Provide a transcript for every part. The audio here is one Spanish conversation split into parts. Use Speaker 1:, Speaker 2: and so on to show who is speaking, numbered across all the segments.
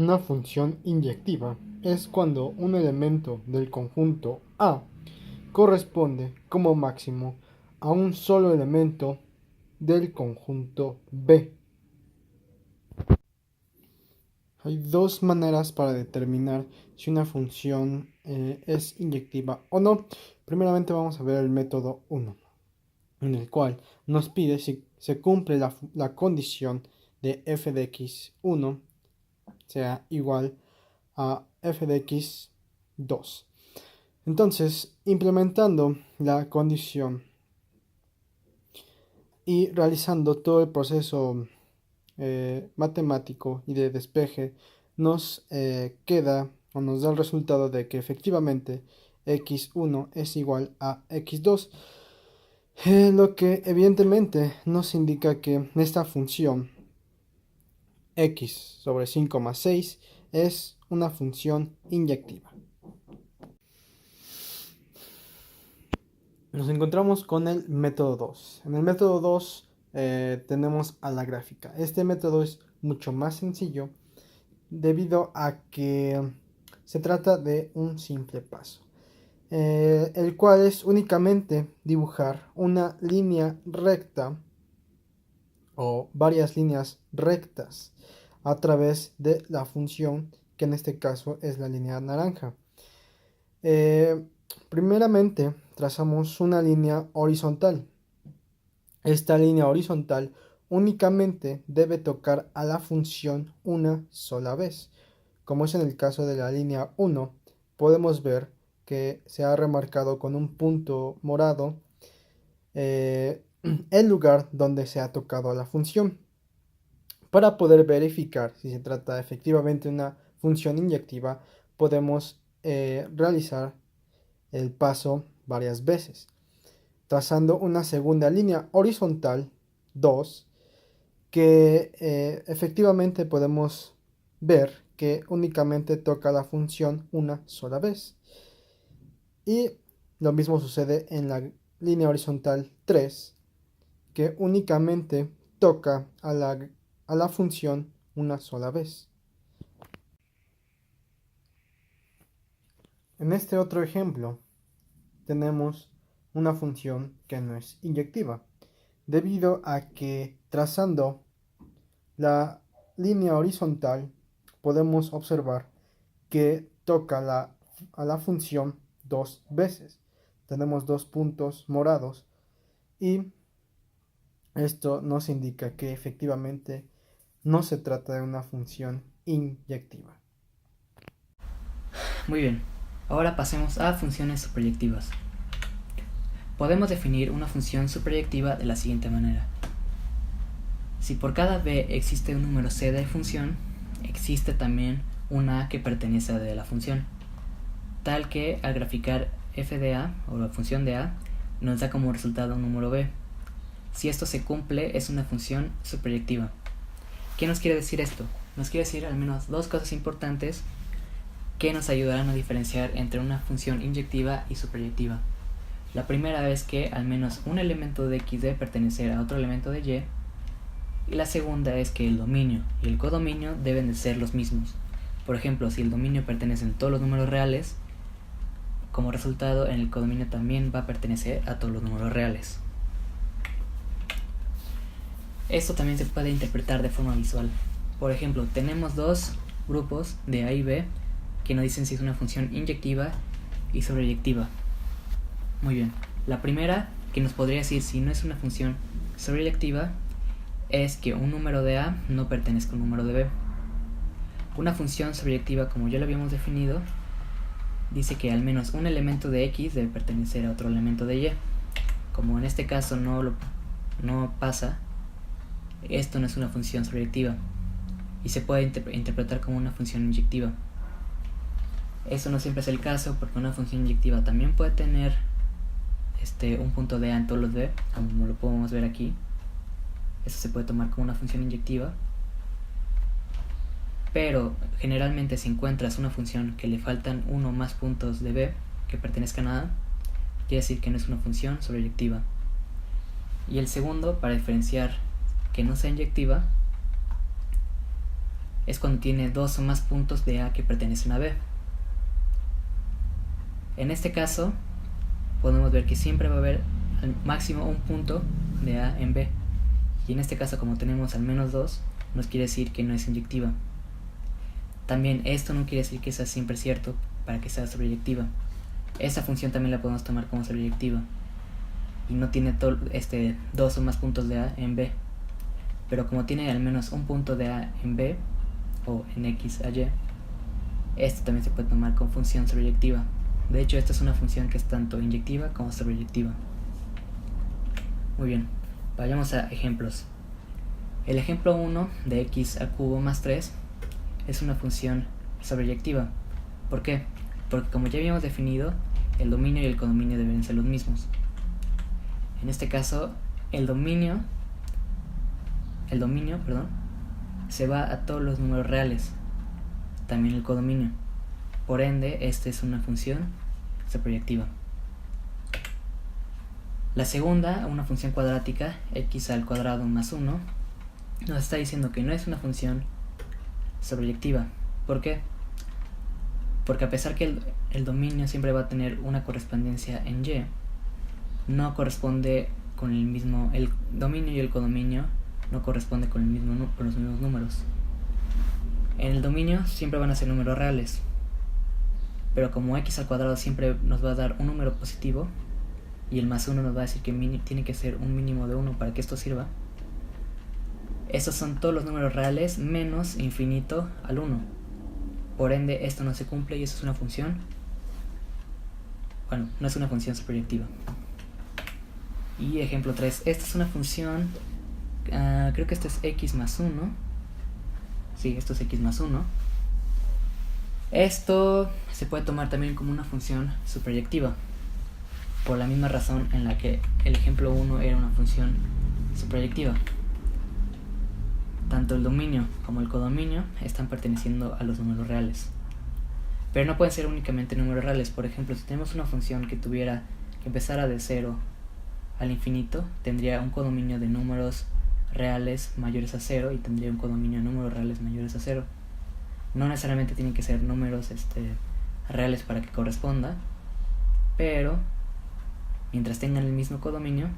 Speaker 1: Una función inyectiva es cuando un elemento del conjunto A corresponde como máximo a un solo elemento del conjunto B. Hay dos maneras para determinar si una función es inyectiva o no. Primeramente vamos a ver el método 1, en el cual nos pide si se cumple la condición de f de x1 sea igual a f de x2. Entonces, implementando la condición y realizando todo el proceso matemático y de despeje, nos queda o nos da el resultado de que efectivamente x1 es igual a x2, lo que evidentemente nos indica que esta función x sobre 5 más 6 es una función inyectiva. Nos encontramos con el método 2. En el método 2 tenemos a la gráfica. Este método es mucho más sencillo debido a que se trata de un simple paso, el cual es únicamente dibujar una línea recta o varias líneas rectas a través de la función, que en este caso es la línea naranja. Primeramente trazamos una línea horizontal. Esta línea horizontal únicamente debe tocar a la función una sola vez. Como es en el caso de la línea 1, podemos ver que se ha remarcado con un punto morado el lugar donde se ha tocado a la función. Para poder verificar si se trata efectivamente de una función inyectiva, podemos realizar el paso varias veces, trazando una segunda línea horizontal 2, que efectivamente podemos ver que únicamente toca la función una sola vez. Y lo mismo sucede en la línea horizontal 3, que únicamente toca a la función una sola vez. En este otro ejemplo tenemos una función que no es inyectiva, debido a que trazando la línea horizontal podemos observar que toca a la función dos veces. Tenemos dos puntos morados y esto nos indica que efectivamente no se trata de una función inyectiva.
Speaker 2: Muy bien, ahora pasemos a funciones superyectivas. Podemos definir una función superyectiva de la siguiente manera. Si por cada b existe un número c de función, existe también una a que pertenece a de la función, tal que al graficar f de a, o la función de a, nos da como resultado un número b. Si esto se cumple, es una función superyectiva. ¿Qué nos quiere decir esto? Nos quiere decir al menos dos cosas importantes que nos ayudarán a diferenciar entre una función inyectiva y superyectiva. La primera es que al menos un elemento de x debe pertenecer a otro elemento de y, y la segunda es que el dominio y el codominio deben de ser los mismos. Por ejemplo, si el dominio pertenece a todos los números reales, como resultado en el codominio también va a pertenecer a todos los números reales. Esto también se puede interpretar de forma visual. Por ejemplo, tenemos dos grupos de a y b que nos dicen si es una función inyectiva y sobreyectiva. Muy bien, la primera que nos podría decir si no es una función sobreyectiva es que un número de a no pertenezca a un número de b. Una función sobreyectiva, como ya lo habíamos definido, dice que al menos un elemento de x debe pertenecer a otro elemento de y. Como en este caso no pasa, esto no es una función sobreyectiva y se puede interpretar como una función inyectiva. Eso no siempre es el caso, porque una función inyectiva también puede tener un punto de a en todos los b, como lo podemos ver aquí. Eso se puede tomar como una función inyectiva, pero generalmente si encuentras una función que le faltan uno o más puntos de b que pertenezcan a a, quiere decir que no es una función sobreyectiva. Y el segundo, para diferenciar que no sea inyectiva, es cuando tiene dos o más puntos de A que pertenecen a B. En este caso, podemos ver que siempre va a haber al máximo un punto de A en B. Y en este caso, como tenemos al menos 2, nos quiere decir que no es inyectiva. También esto no quiere decir que sea siempre cierto para que sea sobreyectiva. Esta función también la podemos tomar como sobreyectiva. Y no tiene dos o más puntos de A en B. Pero como tiene al menos un punto de A en B, o en X a Y, esto también se puede tomar como función sobreyectiva. De hecho, esta es una función que es tanto inyectiva como sobreyectiva. Muy bien, vayamos a ejemplos. El ejemplo 1 de x al cubo más 3 es una función sobreyectiva. ¿Por qué? Porque como ya habíamos definido, el dominio y el codominio deben ser los mismos. En este caso, el dominio, se va a todos los números reales, también el codominio. Por ende, esta es una función sobreyectiva. La segunda, una función cuadrática, x al cuadrado más 1, nos está diciendo que no es una función sobreyectiva. ¿Por qué? Porque a pesar que el dominio siempre va a tener una correspondencia en y, no corresponde con el mismo, el dominio y el codominio no corresponde con los mismos números. En el dominio siempre van a ser números reales, pero como x al cuadrado siempre nos va a dar un número positivo y el más 1 nos va a decir que tiene que ser un mínimo de 1 para que esto sirva, estos son todos los números reales menos infinito al 1. Por ende, esto no se cumple y eso es una función, no es una función sobreyectiva. Y ejemplo 3, esta es una función, creo que esto es x más 1. Sí, esto es x más 1. Esto se puede tomar también como una función sobreyectiva, por la misma razón en la que el ejemplo 1 era una función sobreyectiva. Tanto el dominio como el codominio están perteneciendo a los números reales. Pero no pueden ser únicamente números reales. Por ejemplo, si tenemos una función que empezara de 0 al infinito, tendría un codominio de números reales mayores a 0 y tendría un codominio de números reales mayores a 0. No necesariamente tienen que ser números reales para que corresponda, pero mientras tengan el mismo codominio,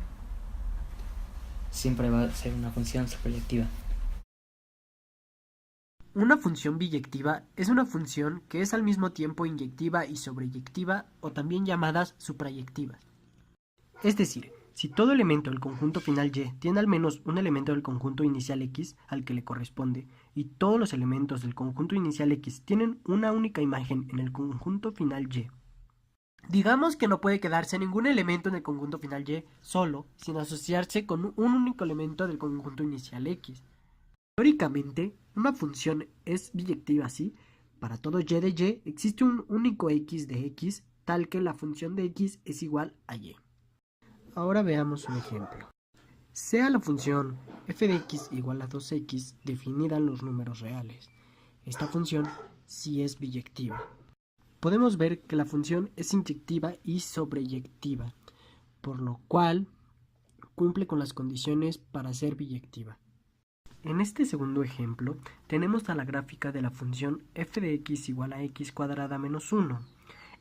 Speaker 2: siempre va a ser una función sobreyectiva.
Speaker 3: Una función biyectiva es una función que es al mismo tiempo inyectiva y sobreyectiva, o también llamadas suprayectivas. Es decir, si todo elemento del conjunto final Y tiene al menos un elemento del conjunto inicial X al que le corresponde, y todos los elementos del conjunto inicial X tienen una única imagen en el conjunto final Y. Digamos que no puede quedarse ningún elemento en el conjunto final Y solo, sin asociarse con un único elemento del conjunto inicial X. Teóricamente, una función es biyectiva si, para todo y de y, existe un único x de x, tal que la función de x es igual a y. Ahora veamos un ejemplo. Sea la función f de x igual a 2x definida en los números reales. Esta función sí es biyectiva. Podemos ver que la función es inyectiva y sobreyectiva, por lo cual cumple con las condiciones para ser biyectiva. En este segundo ejemplo, tenemos a la gráfica de la función f de x igual a x cuadrada menos 1.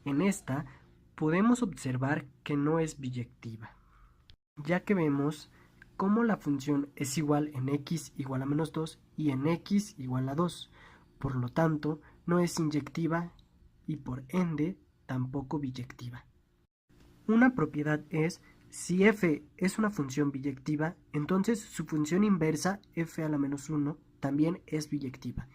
Speaker 3: En esta, podemos observar que no es biyectiva, ya que vemos cómo la función es igual en x igual a menos 2 y en x igual a 2. Por lo tanto, no es inyectiva y por ende, tampoco biyectiva. Una propiedad es: si f es una función biyectiva, entonces su función inversa, f a la menos 1, también es biyectiva.